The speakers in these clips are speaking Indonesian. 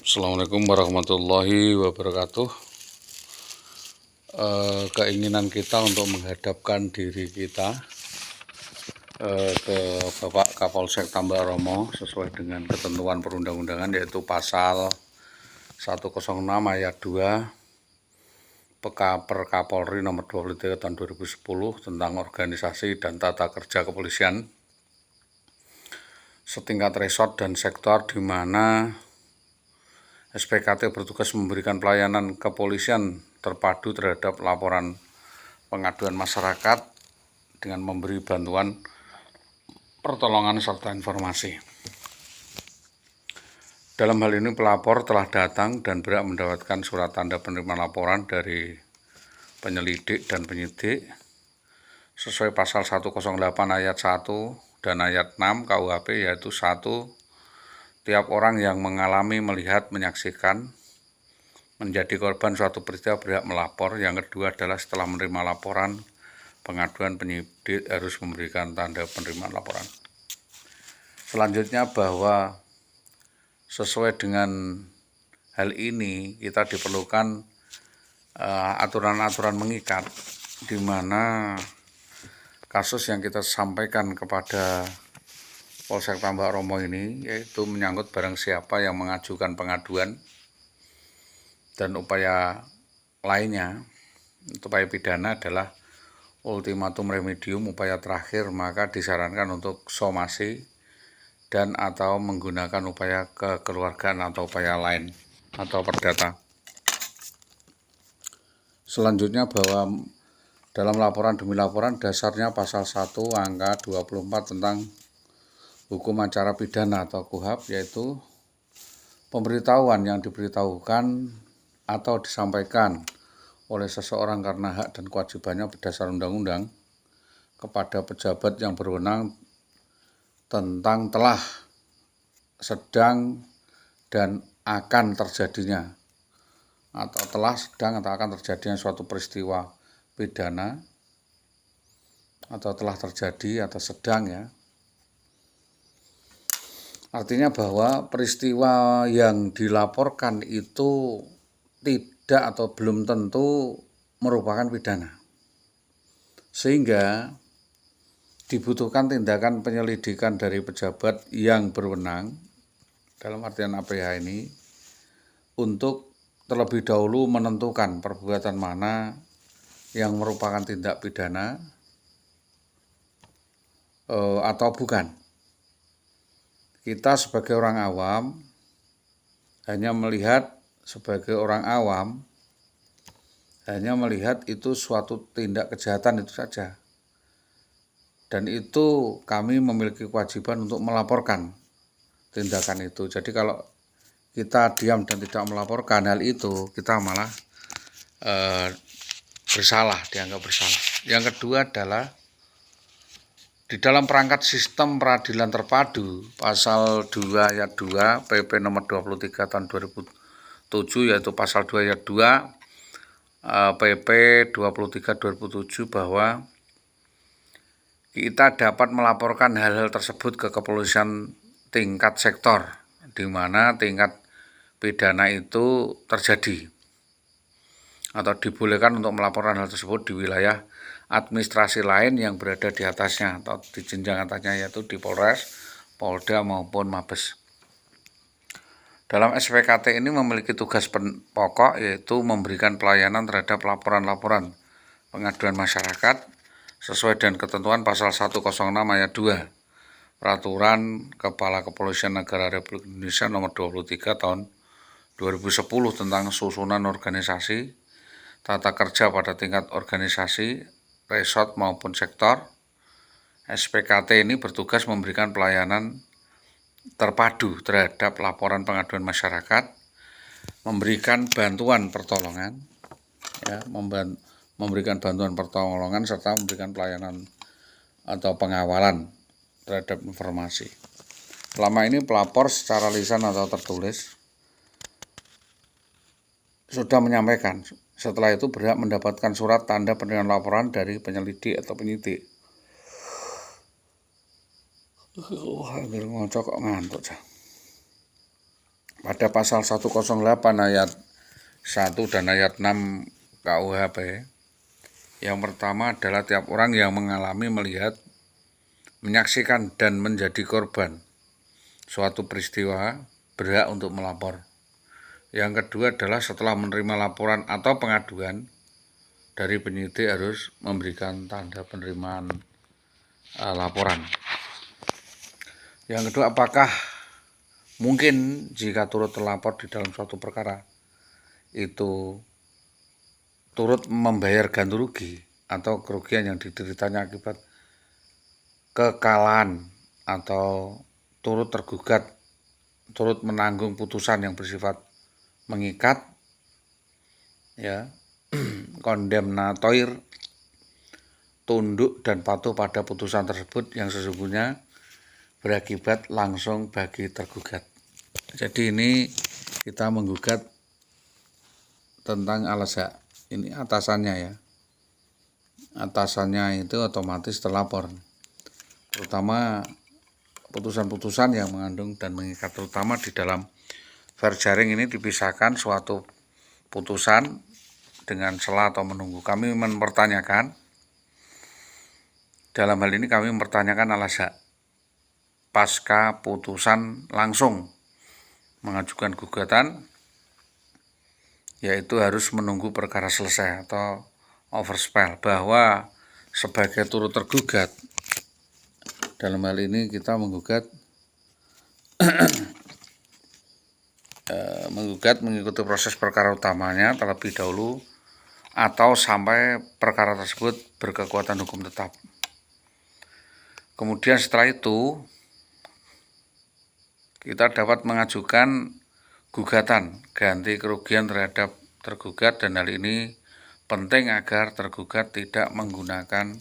Assalamualaikum warahmatullahi wabarakatuh. Keinginan kita untuk menghadapkan diri kita ke Bapak Kapolsek Tambak Romo sesuai dengan ketentuan perundang-undangan, yaitu pasal 106 ayat 2 Perkapolri nomor 23 tahun 2010 tentang organisasi dan tata kerja kepolisian setingkat resort dan sektor, di mana SPKT bertugas memberikan pelayanan kepolisian terpadu terhadap laporan pengaduan masyarakat dengan memberi bantuan, pertolongan, serta informasi. Dalam hal ini pelapor telah datang dan berhak mendapatkan surat tanda penerima laporan dari penyelidik dan penyidik sesuai pasal 108 ayat 1 dan ayat 6 KUHP, yaitu 1. Tiap orang yang mengalami, melihat, menyaksikan, menjadi korban suatu peristiwa berhak melapor. Yang kedua adalah setelah menerima laporan pengaduan, penyidik harus memberikan tanda penerimaan laporan. Selanjutnya, bahwa sesuai dengan hal ini kita diperlukan aturan-aturan mengikat, di mana kasus yang kita sampaikan kepada Polsek Tambak Romo ini yaitu menyangkut barang siapa yang mengajukan pengaduan dan upaya lainnya. Upaya pidana adalah ultimatum remedium, upaya terakhir, maka disarankan untuk somasi dan atau menggunakan upaya kekeluargaan atau upaya lain atau perdata. Selanjutnya, bahwa dalam laporan demi laporan dasarnya pasal 1 angka 24 tentang hukum acara pidana atau KUHP, yaitu pemberitahuan yang diberitahukan atau disampaikan oleh seseorang karena hak dan kewajibannya berdasar undang-undang kepada pejabat yang berwenang tentang telah, sedang, dan akan terjadinya atau telah, sedang, atau akan terjadinya suatu peristiwa pidana atau telah terjadi atau sedang, ya. Artinya bahwa peristiwa yang dilaporkan itu tidak atau belum tentu merupakan pidana, sehingga dibutuhkan tindakan penyelidikan dari pejabat yang berwenang dalam artian APH ini untuk terlebih dahulu menentukan perbuatan mana yang merupakan tindak pidana atau bukan. Kita sebagai orang awam hanya melihat itu suatu tindak kejahatan itu saja, dan itu kami memiliki kewajiban untuk melaporkan tindakan itu. Jadi kalau kita diam dan tidak melaporkan hal itu, kita malah dianggap bersalah. Yang kedua adalah di dalam perangkat sistem peradilan terpadu pasal 2 ayat 2 PP nomor 23 tahun 2007, yaitu pasal 2 ayat 2 PP 23 2007, bahwa kita dapat melaporkan hal-hal tersebut ke kepolisian tingkat sektor di mana tingkat pidana itu terjadi, atau dibolehkan untuk melaporkan hal tersebut di wilayah administrasi lain yang berada di atasnya atau di jenjang atasnya, yaitu di Polres, Polda maupun Mabes. Dalam SPKT ini memiliki tugas pokok, yaitu memberikan pelayanan terhadap laporan-laporan pengaduan masyarakat sesuai dengan ketentuan pasal 106 ayat 2 Peraturan Kepala Kepolisian Negara Republik Indonesia nomor 23 tahun 2010 tentang susunan organisasi, tata kerja pada tingkat organisasi, resort maupun sektor. SPKT ini bertugas memberikan pelayanan terpadu terhadap laporan pengaduan masyarakat, memberikan bantuan pertolongan, ya, memberikan bantuan pertolongan serta memberikan pelayanan atau pengawalan terhadap informasi. Selama ini pelapor secara lisan atau tertulis sudah menyampaikan. Setelah itu berhak mendapatkan surat tanda penerimaan laporan dari penyelidik atau penyidik. Pada pada pasal 108 ayat 1 dan ayat 6 KUHP. Yang pertama adalah tiap orang yang mengalami, melihat, menyaksikan, dan menjadi korban suatu peristiwa berhak untuk melapor. Yang kedua adalah setelah menerima laporan atau pengaduan dari penyidik harus memberikan tanda penerimaan laporan. Yang kedua, apakah mungkin jika turut terlapor di dalam suatu perkara itu turut membayar ganti rugi atau kerugian yang dideritanya akibat kekalahan atau turut tergugat, turut menanggung putusan yang bersifat mengikat, ya, kondemnatoir, tunduk dan patuh pada putusan tersebut yang sesungguhnya berakibat langsung bagi tergugat. Jadi ini kita menggugat tentang al-haq. Ini atasannya, ya. Atasannya itu otomatis terlapor. Terutama putusan-putusan yang mengandung dan mengikat, terutama di dalam fair sharing ini dipisahkan suatu putusan dengan sela atau menunggu. Kami mempertanyakan, dalam hal ini kami mempertanyakan al-haq pasca putusan langsung mengajukan gugatan, yaitu harus menunggu perkara selesai atau overspell, bahwa sebagai turut tergugat dalam hal ini kita menggugat mengikuti proses perkara utamanya terlebih dahulu atau sampai perkara tersebut berkekuatan hukum tetap. Kemudian setelah itu kita dapat mengajukan gugatan ganti kerugian terhadap tergugat, dan hal ini penting agar tergugat tidak menggunakan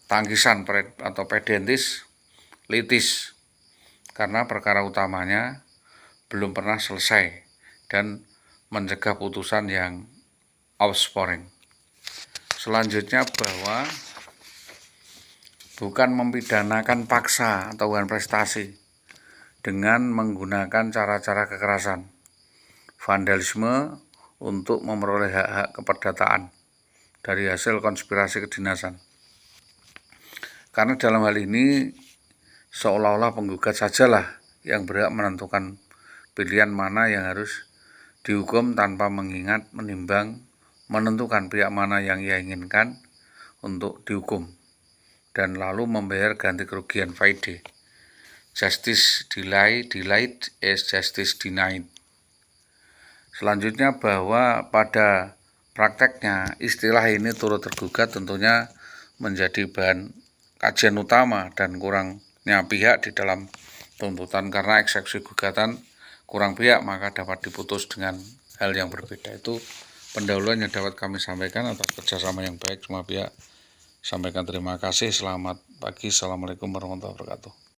tangkisan atau pedentis litis karena perkara utamanya belum pernah selesai dan mencegah putusan yang outsporing. Selanjutnya bahwa bukan mempidanakan paksa atau hubungan prestasi dengan menggunakan cara-cara kekerasan, vandalisme untuk memperoleh hak-hak keperdataan dari hasil konspirasi kedinasan. Karena dalam hal ini seolah-olah penggugat sajalah yang berhak menentukan pilihan mana yang harus dihukum tanpa mengingat, menimbang, menentukan pihak mana yang ia inginkan untuk dihukum, dan lalu membayar ganti kerugian faide. Justice delayed is justice denied. Selanjutnya bahwa pada prakteknya istilah ini turut tergugat tentunya menjadi bahan kajian utama dan kurangnya pihak di dalam tuntutan, karena eksekusi gugatan kurang pihak maka dapat diputus dengan hal yang berbeda. Itu pendahuluan yang dapat kami sampaikan atas kerjasama yang baik semua pihak. Sampaikan terima kasih, selamat pagi, assalamualaikum warahmatullahi wabarakatuh.